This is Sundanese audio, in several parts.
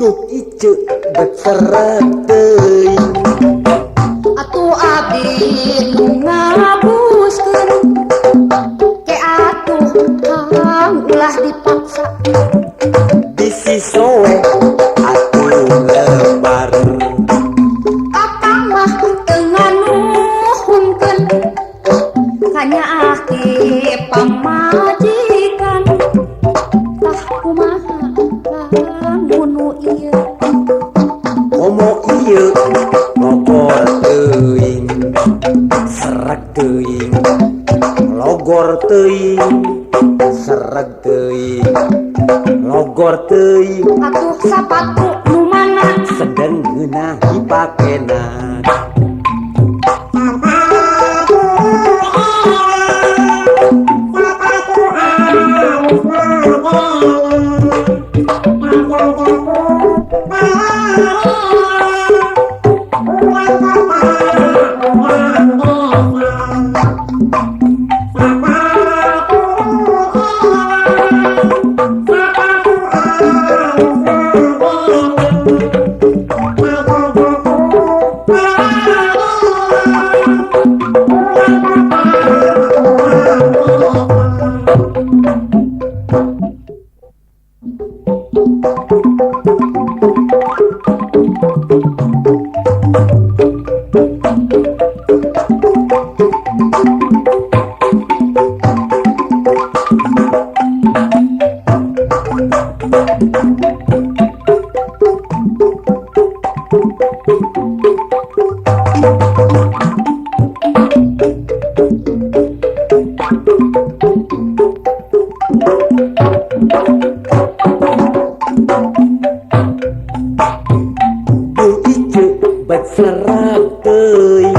Duh ice berseret teuing atuh abdi nu ngabuskeun ke atuh kang ulah dipaksa bisi soe atuh lebar akang mah teu nganuhunkeun kanyaah ti pamajikan tah kumaha kang nu ieu komo ieu ngogor teuing sereg teuing logor teuing sereg teuing logor teuing atuh sapatu nu mana sedeng geunah dipakena Duh ice beserap teuing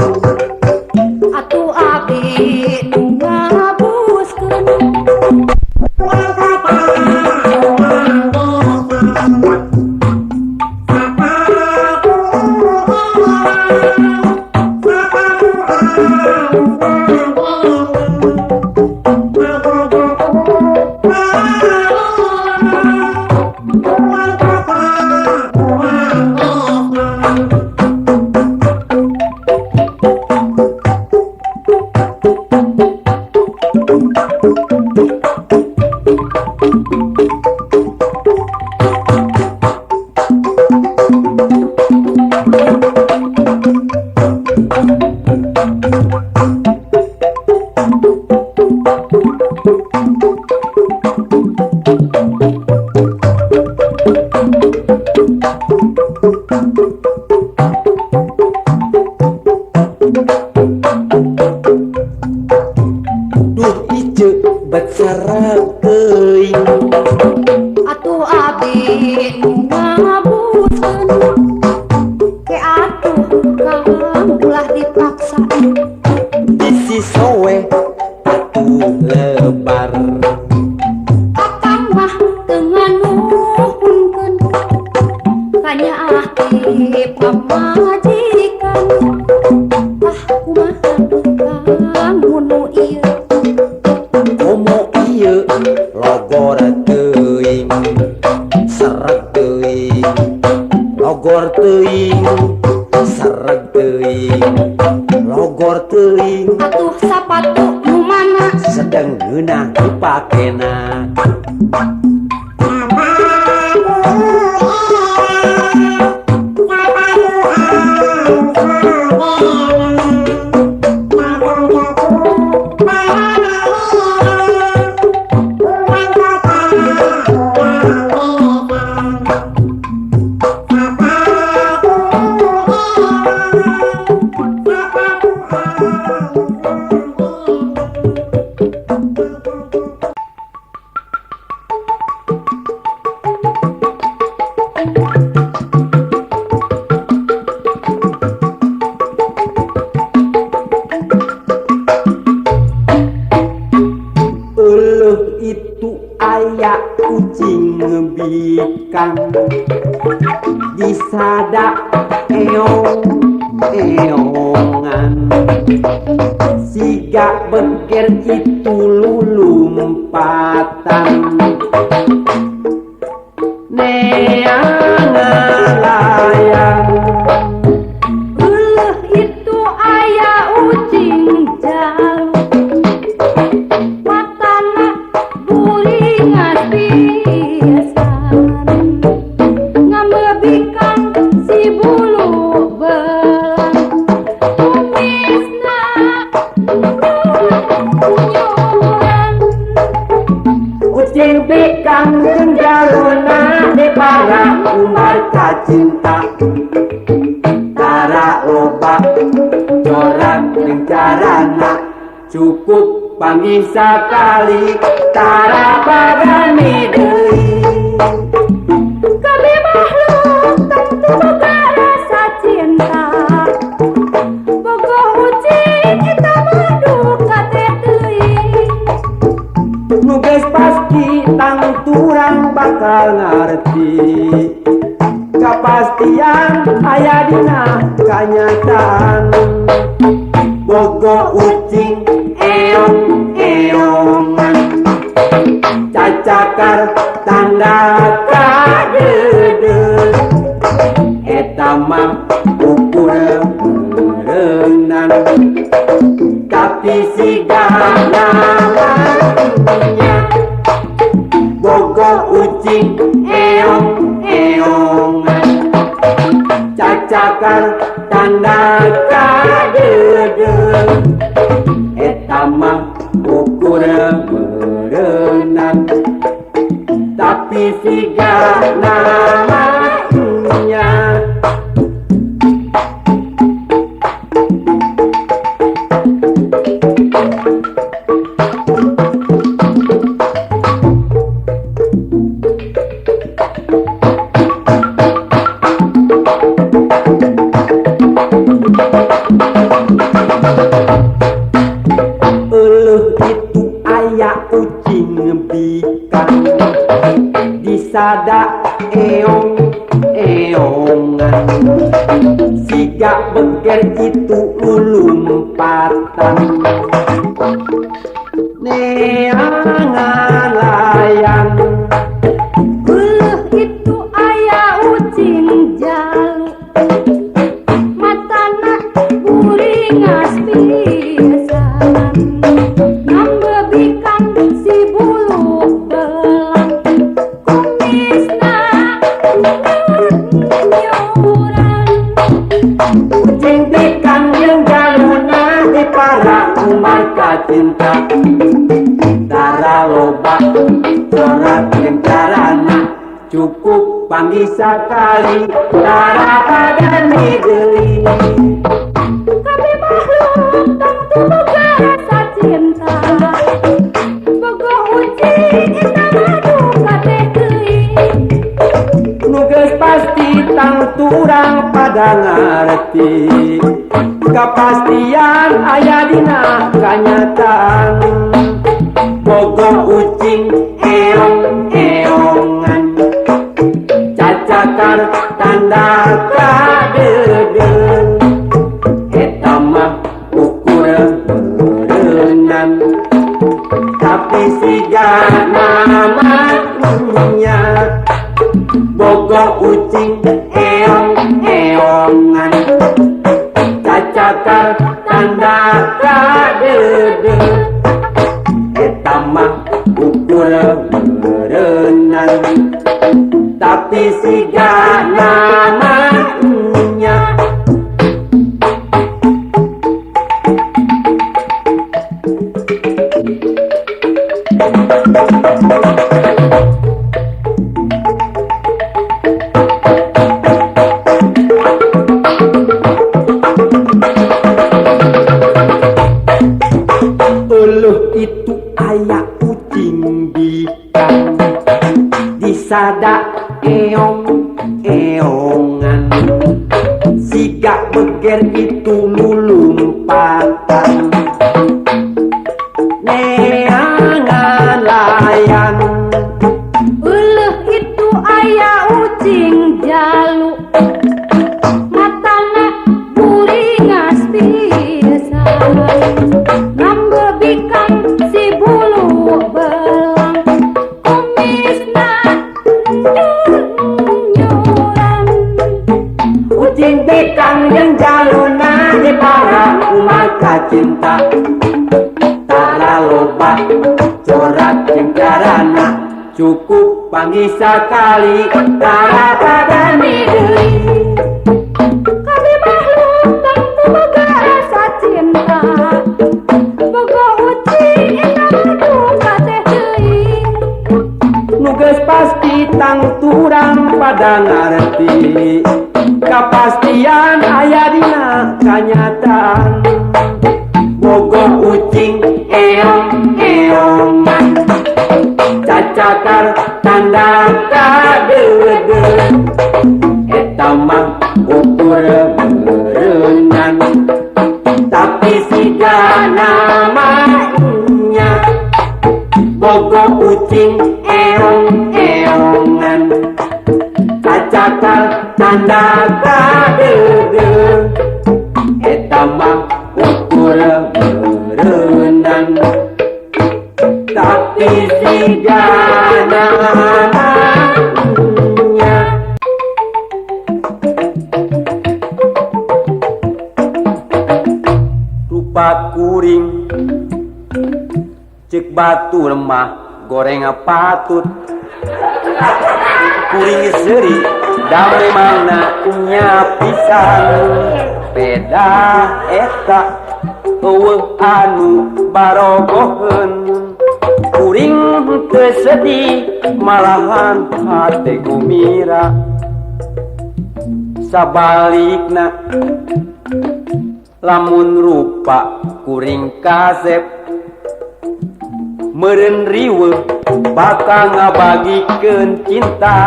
atuh abdi nu ngabuskeun Duh ice beserap teuing atuh abdi nu ngabuskeun ke atuh kang ulah dipaksa bisi soe atuh lebar akang mah teu nganuhunkeun kanyaah ti pamajikan tah kumaha kang nu ieu komo ieu logor teuing sereg teuing logor teuing sereg teuing logor teuing atuh sapatu nu mana sedeng geunah dipakena aya kucing ngebikang disada eongan siga beger itu lulumpatan neangan Kucing pikang jeung jaluna di para umat cinta tara loba corak jeung carana cukup panggih sakali tara pagani deui. Kami makhluk tentu boga rasa cinta, boga ucing eta maduka teh teuing. Nu geus pasti tang turang bakal ngarti kapastian aya dina kanyataan. Boga ucing eong-eongan cacakar tanda kadeudeut eta mah ukur berenang tapi sigana boga ucing eong-eongan cacakar tanda kadeudeut eta mah ukur berenang tapi sigana namanya. Itu aya ucing bikang disada eong-eongan siga beger itu ulumpatan neangan layang. Itu aya ucing jalu matana buringas pisan ngambebikang si bulu belang kumisna nyuran. Kucing pikang jeung jaluna di para umat cinta tara loba corak jeung carana cukup panggih sakali tara pagani deui. Kami makhluk tentu boga rasa cinta, boga ucing eta maduka teh teuing. Nu geus pasti tang turang pada ngarti kapastian aya dina kanyataan. Boga ucing eong-eongan cacakar tanda kadeudeut eta mah ukur berenang tapi sigana namanya. Boga ucing eong-eongan cacakar tanda kadeudeut eta mah ukur berenang tapi sigana namanya. Itu aya ucing bikang disada eong-eongan siga beger itu lulumpatan neangan layang. Itu aya ucing jalu matana buringas pisan ngambebikang si bulu belang kumisna nyuran. Ucing pikang jeung jaluna di para umat cinta tara loba corak jeung carana cukup panggih sakali tara pagani deui. Kami makhluk tentu boga rasa cinta, boga ucing eta maduka teh teuing. geus pasti tangturang pada ngarti kapastian aya dina kanyataan bogo ucing eong eongan cacakar tanda kadeudeut eta mah ukur berenang tapi siga namanya bogo ucing eong eongan cacakar tanda kadeudeut eta mah ukur berenang tapi siga namanya rupa kuring cek batu lemah goreng patut kuring seri da memangna nya pisan beda eta eueuh anu barogoheun kuring teu sedih malahan hate gumira sabalikna lamun rupa kuring kasep meureun riweuh bakal ngabagikeun cinta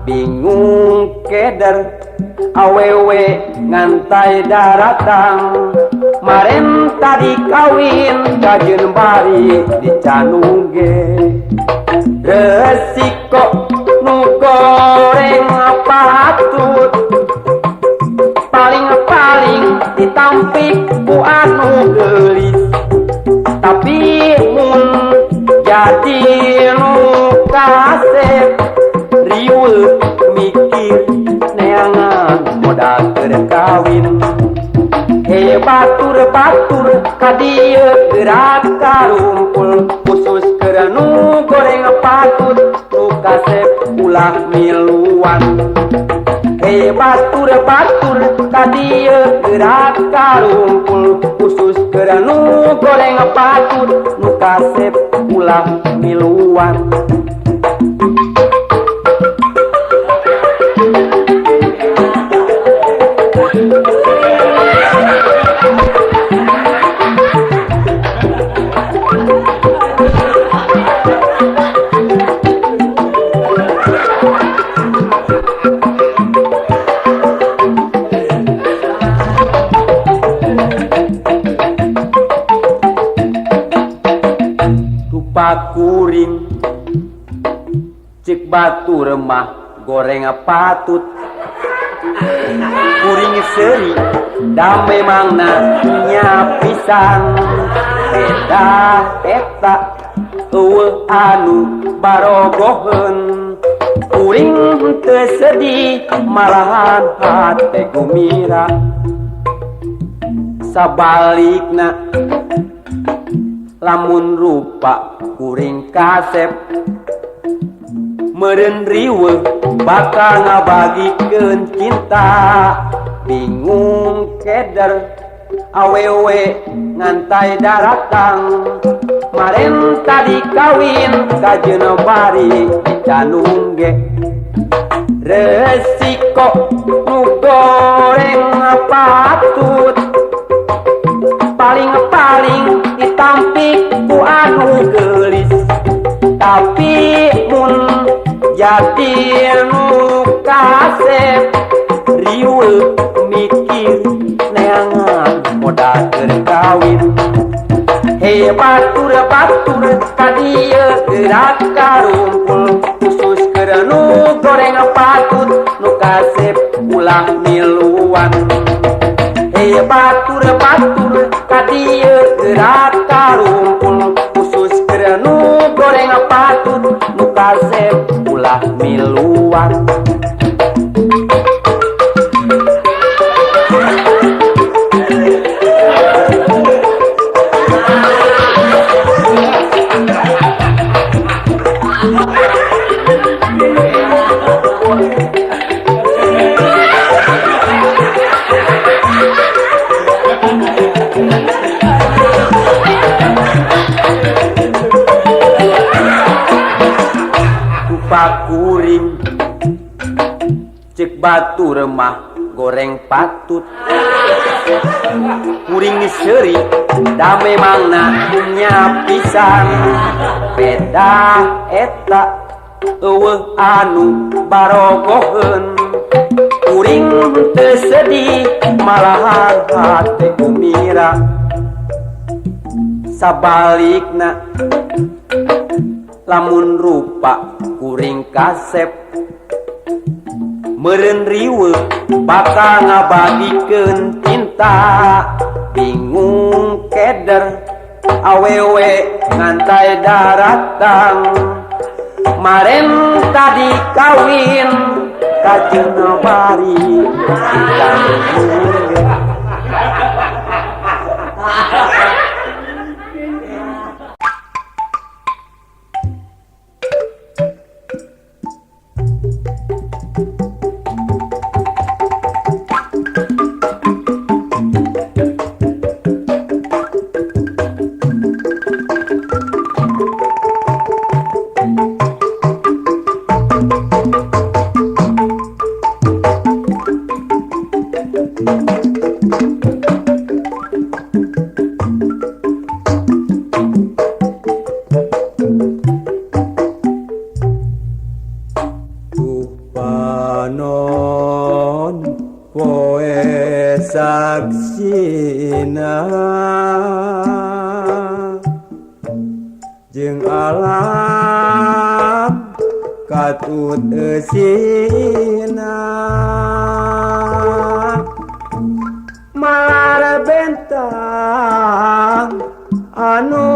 bingung keder awewe ngantai daratang maren tadi kawin kajeun bari di Canung ge resiko nu goreng patut paling ditampik ku anu geulis tapi mun jadi nu kasep riweuh mikir neangan modal keur kawin he batur ka dieu gerak karumpul khusus keur nu goreng patut nu kasep ulah miluan he batur ka dieu gerak karumpul khusus keur nu goreng patut nu kasep ulah miluan kuring cek batu remah goreng patut kuring seri da memangna nya pisan beda eta eueuh anu barogoheun kuring teu sedih malahan hate gumira sabalikna lamun rupa kuring kasep meureun riweuh bakal ngabagikeun cinta bingung keder awewe ngantai daratang maren tadi kawin kajeun bari di Canung ge resiko nu goreng patut paling ditampik ku anu geulis tapi mun jadi nu kasep riweuh mikir neangan modal keur kawin he batur ka dieu gerak karumpul khusus keur nu goreng patut nu kasep ulah miluan he batur ka dieu gerak karumpul khusus keur nu goreng patut nu kasep ulah miluan rupa kuring cek batu remah goreng patut kuring seri da memangna punya pisan beda eta eueuh anu barogoheun kuring teu sedih malahan hate gembira sabalikna lamun rupa kuring kasep meureun riweuh bakal ngabagikeun cinta bingung keder awewe ngantai daratang maren tadi kawin kajeuna bari cinta panon poe saksina jeung alam katut eusina marbentang anu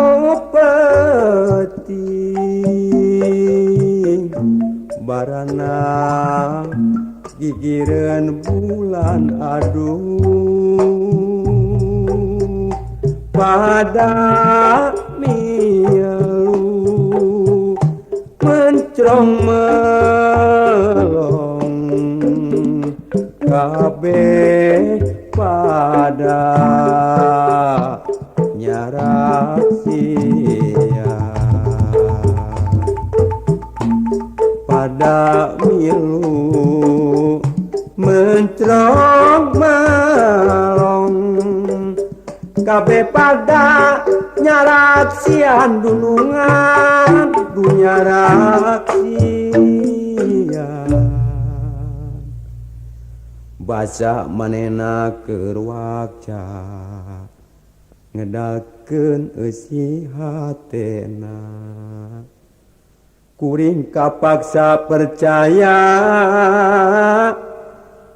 penting barana gigireun bulan aduh pada milu mencrong melong kabeh pada nyarak sia pada milu mencrong melong kabeh pada nyarak sian dunungan dunyarak sian baca manehna keur waca ngedakeun eusi hatena kuring kapaksa percaya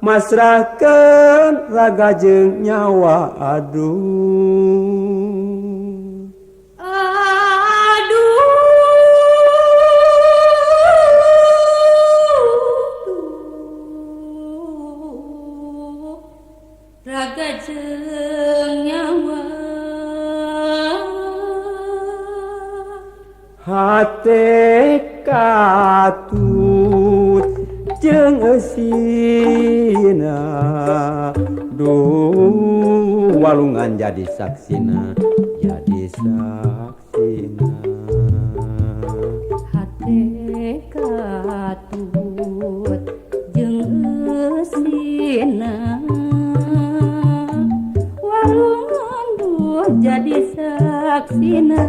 masrahkeun raga jeung nyawa aduh raga jeung nyawa hate katut jeung eusina duh walungan jadi saksina hate katut jeung eusina walungan duh jadi saksina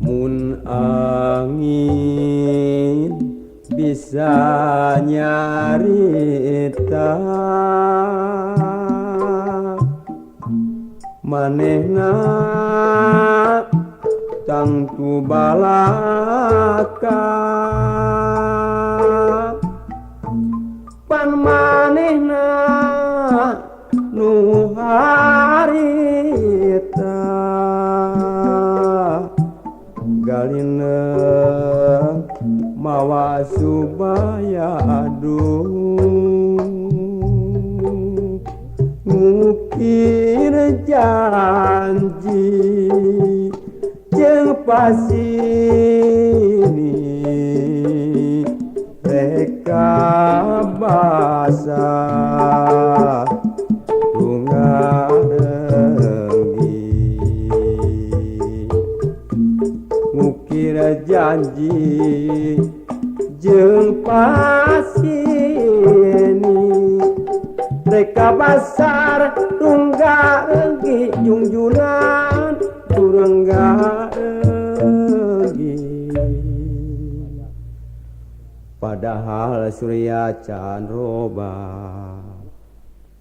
mun angin bisa nyarita manehna tangtu balaka pan manehna nu harita galineuh mawa subaya aduh ngukir janji jeung pasini reka basa tungarenggi ngukir janji jeung pasini reka basar tunggarenggi junjunan turenggarenggi padahal surya canroba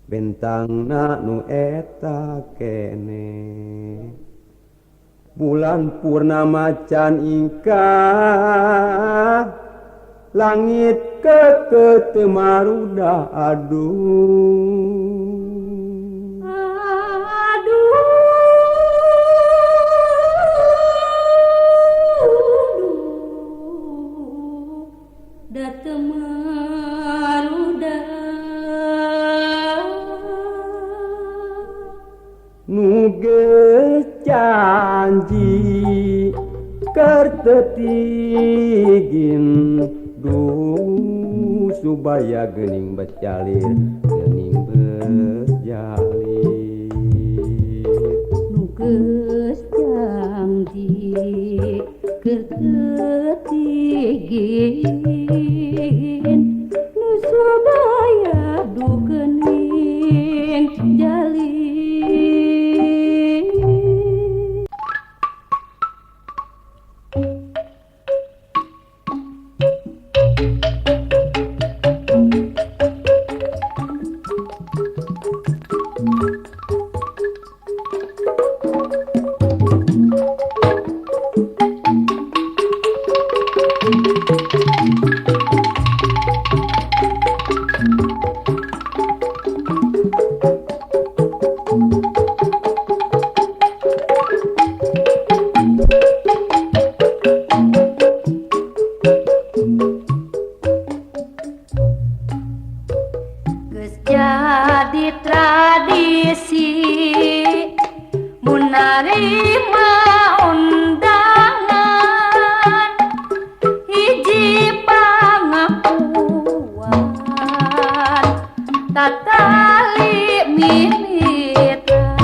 bentangna nu eta kene bulan purnama can ingkah langit keke teu marudah aduh da teu marudah nu geus janji keur teu tigin duh supaya geuning becalir geuning berjalir nu geus janji keur teu tigin nu supaya duh geuning jalir jadi tradisi mun narima undangan hiji pangakuan tatali mimitan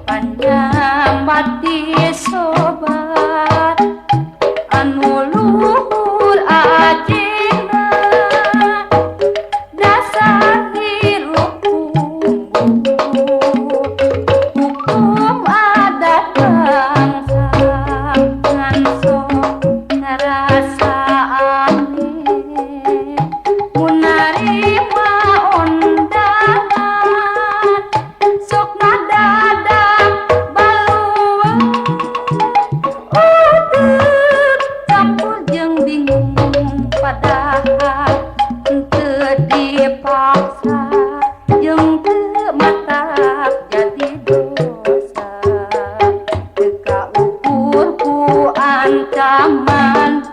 panyambati sobat anu luhur ajina dasar hirup hukum adat bangsa ngan sok ngarasaane mun narima undangan sok ngadadak baluang utek campur jeung bingung padahal teu dipaksa jeung teu matak jadi dosa teu kaukur ku ancaman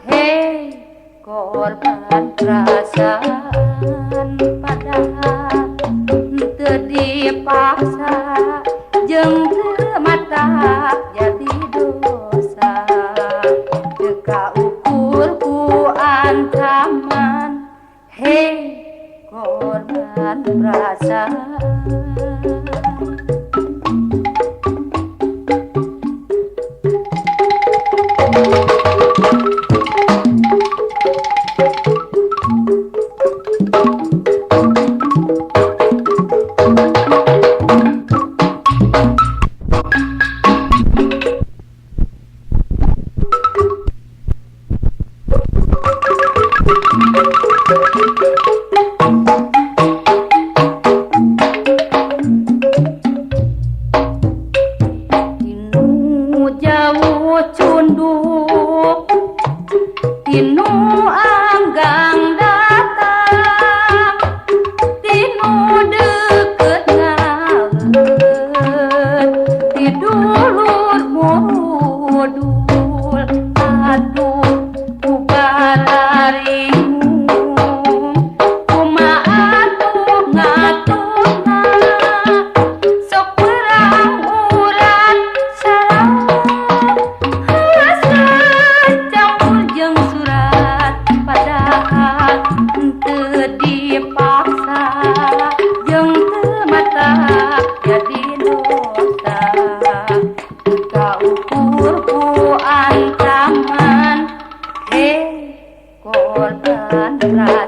hei korban perasaan padahal teu dipaksa jeung teu matak jadi dosa teu kaukur ku ancaman hei korban perasaan tinu anggang datang tinu deket ngalet tidulur modul aduh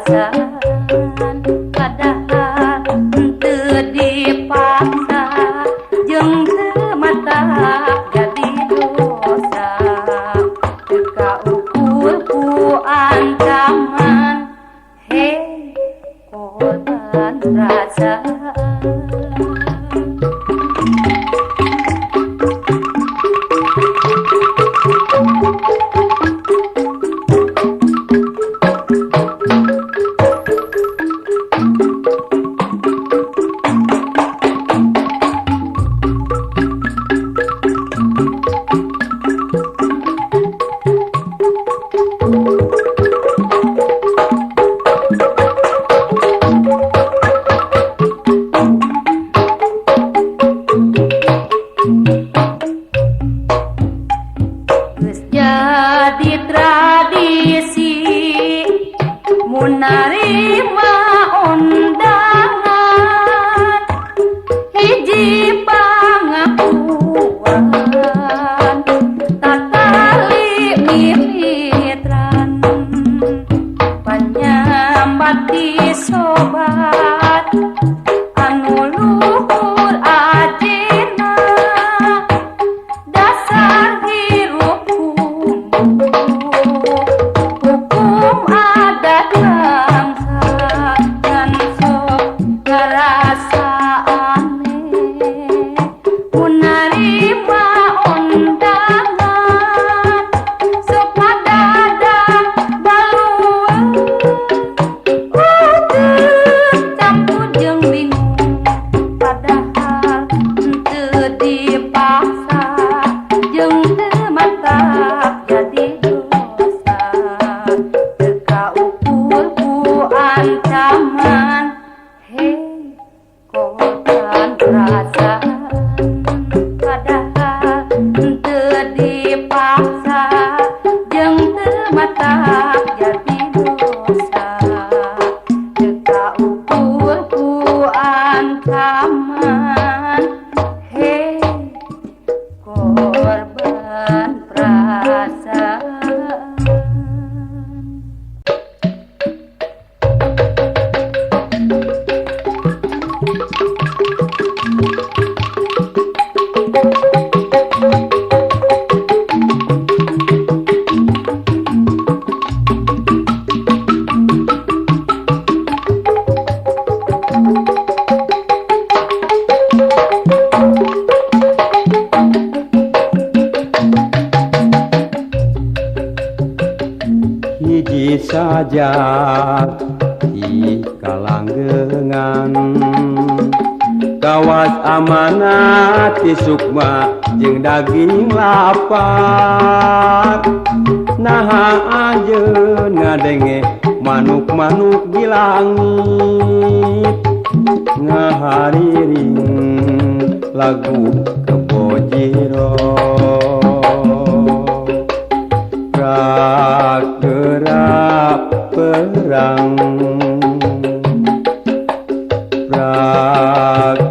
perasaan padahal teu dipaksa jeung teu mata jadi dosa teu kaukur ku ancaman hei korban perasaan. Jadi tradisi mun narima undangan hiji pangakuan tatali mimitran panyambat di sobat anu luhur ajina dasar hirup hukum adat bangsa dan sok ngerasa aneh mun narima undangan sok ngadadak baluan campur jeung bingung padahal teu dipaksa jeung teu mantap jadi dosa teu kaukur ku ancaman hei korban perasaan padahal teu dipaksa jeung teu mantap jadi dosa teu kaukur ku ancaman hei korban perasaan. hiji saja di kalanggengan kawas amanat ti sukma jeung daging lapar naha ajeun ngadenge manuk-manuk di langit ngahariring lagu kebojiro gerak perang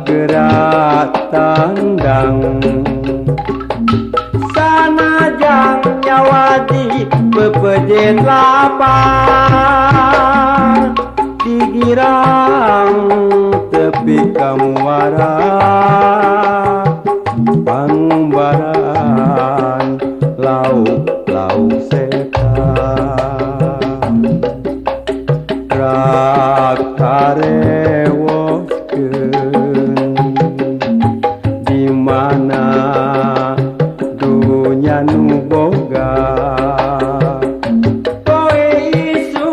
gerak tandang sanajang nyawa di bepejen lapar digirang tepi kamuara pangumbaran lauk setan rak karewoskeun di mana dunya nu boga koe isu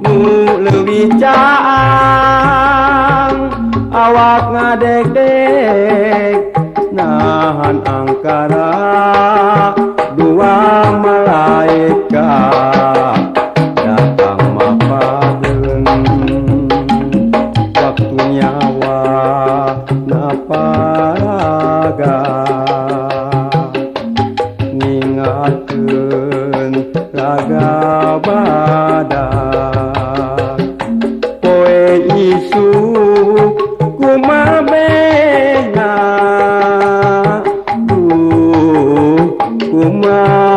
nu leuwih caang awak ngadeg-deg nahan angkara dua malaikat datang mapadeun waktu nyawa naparaga ningatkeun raga badak poe isu kumabena kumabena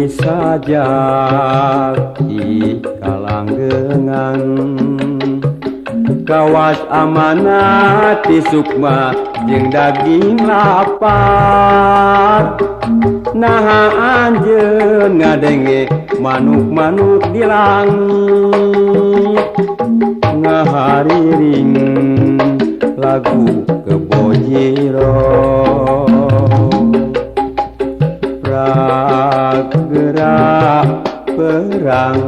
saja di kalanggengan kawas amanat di sukma jeung daging lapar naha anjeun ngadenge manuk-manuk di langit ngahariring lagu kebojiro gerak perang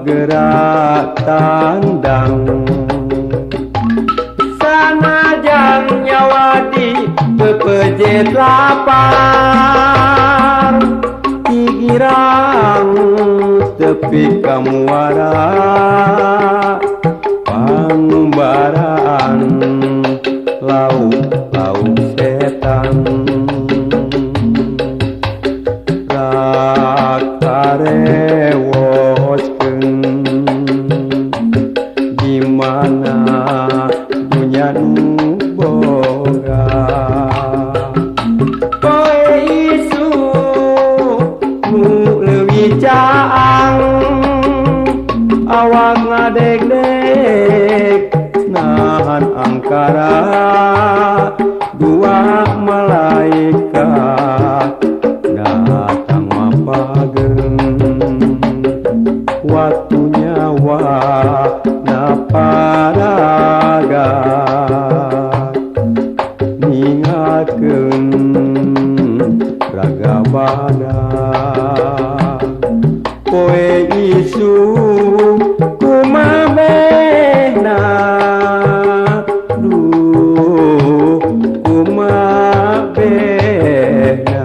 gerak tandang sanajang nyawadi pepejet lapar digirang tepi kamuara pangumbaraan lauk setan karewoskeun di mana dunya nu boga poe isu nu leuwih caang awak ngadeg-deg nahan angkara dua malaikat datang mapageun waktunya naparagat ningakeun raga badan poe isu kumabehna kumabehna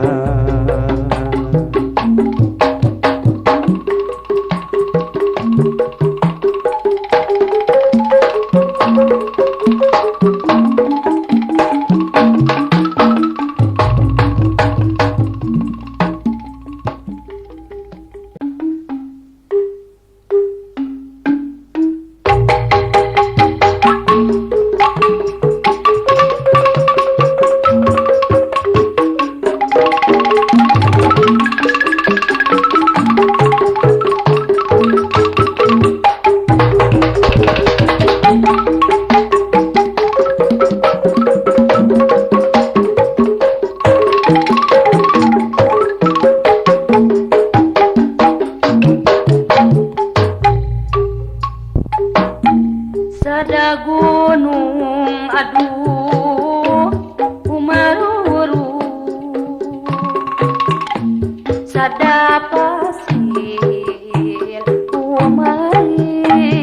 Sada gunung aduh umaruru sada pasir umariri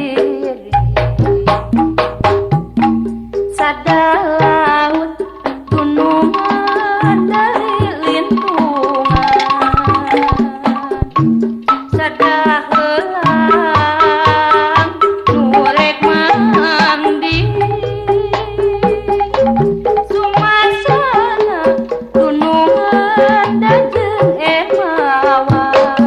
sada laut gunungan dari lintungan sada helang nurek mandi sumasana gunungan dan jeung emawan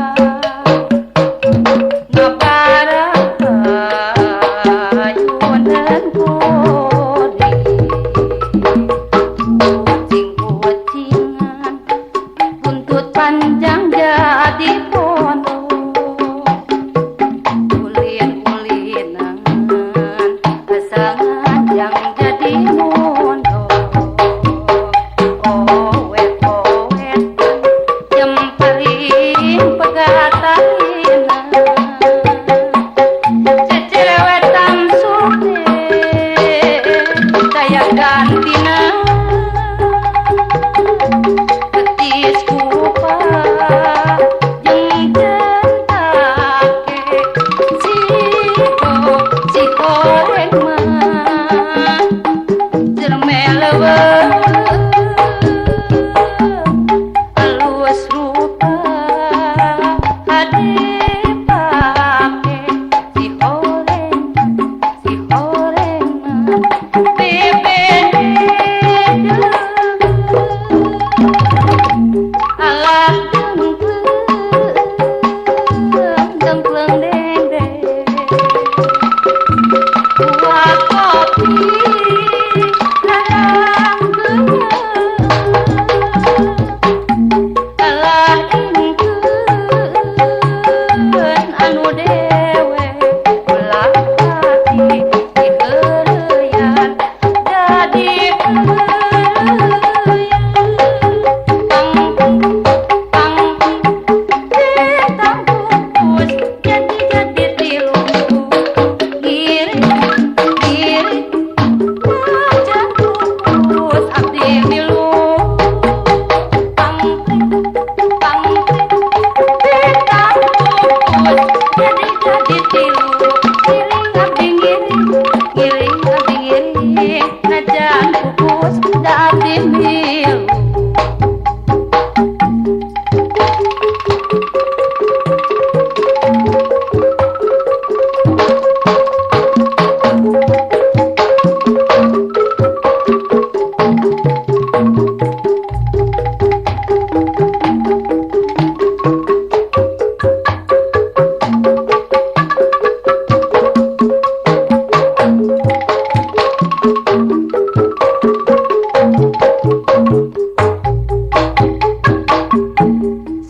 da abdi milu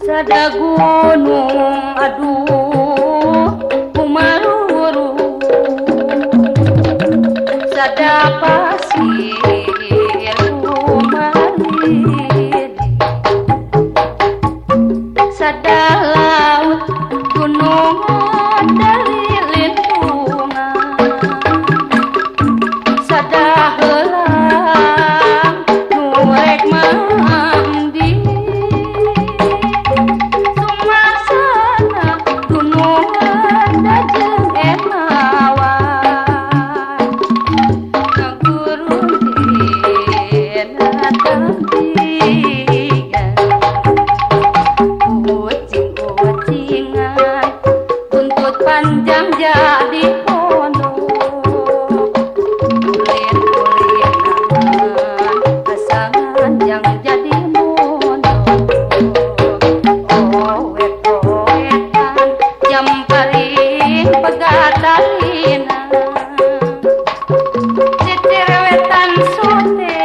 sada gunung aduh kumaruru sada pasir kumalir sada laut gunung dari lindungan sada helang nurek mandi panjang jadi pondok kulit-kulit pasangan yang jadi mondok owek-owekan jam paling pegatalina citir wetan sote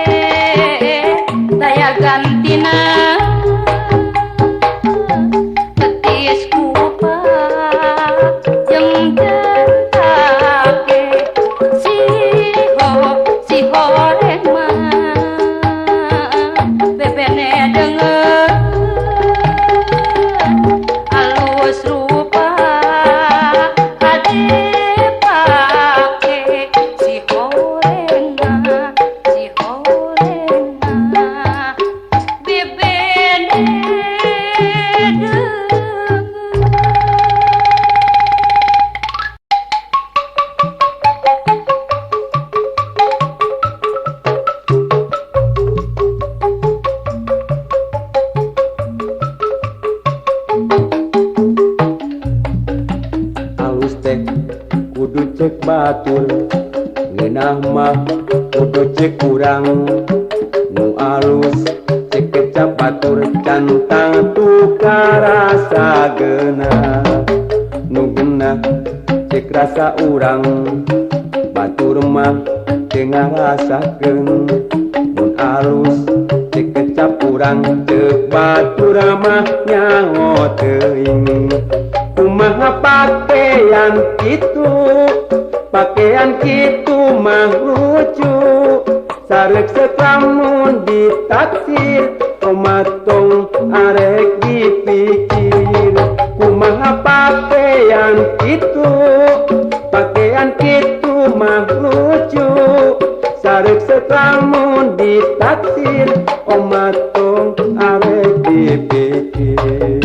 daya gantina petis kudu cek batur ngeunah mah kudu cek kurang nu alus cek kecap batur cantang tukar rasa geunah nu geunah cek rasa urang batur mah teu ngarasakeun mun alus cek kecap urang cek batur mah nyaho teuing kumaha pakaian kitu mah lucu sarek sekamun ditaksir omatong arek dipikir kumaha pakaian kitu mah lucu sarek sekamun ditaksir omatong arek dipikir.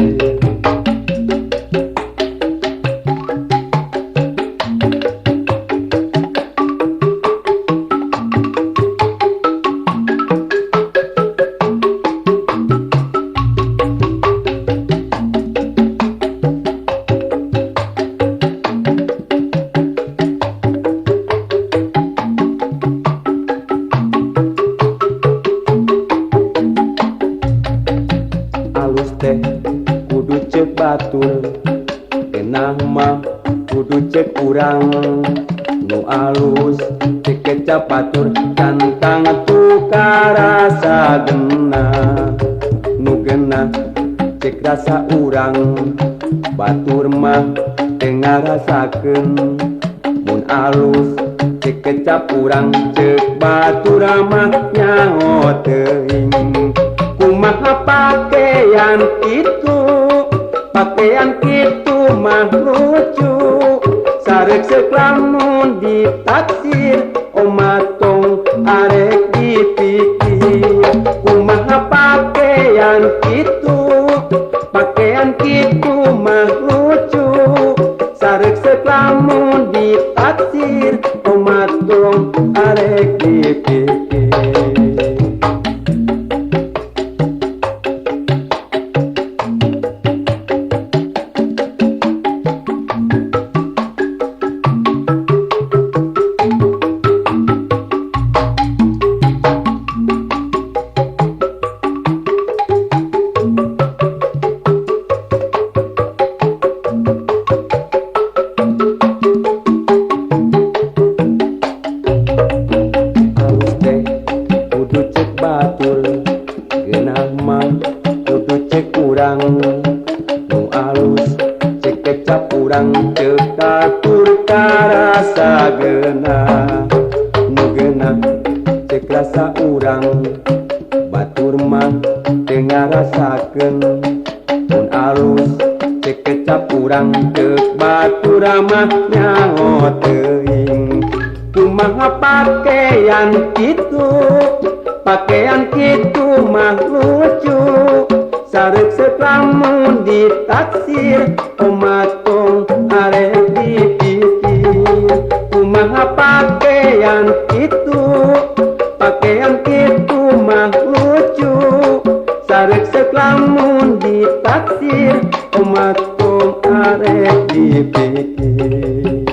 Kudu cek batur kenah mah kudu cek urang nu alus cek kecap batur cantang tukar rasa geunah nu geunah cek rasa urang batur mah teu ngarasakeun mun alus cek kecap urang cek batur mah nyaho teuing kumaha pakaian kitu mah lucu sarek seklamun ditaksir omatong arek dipikir kumaha pakaian kitu mah lucu sarek seklamun ditaksir omatong arek dipikir. batur geunah mah kudu cek urang nu alus cek kecap urang ceuk katur karasa geunah nu geunah cek rasa urang batur mah teu ngarasakeun mun alus cek kecap urang ceuk batur mah nyaho teuing kumaha pakaian kitu pakaian kitu mah lucu sareuk lamun ditaksir omatong arek dipikir kumaha pakaian kitu mah lucu sareuk lamun ditaksir omatong arek dipikir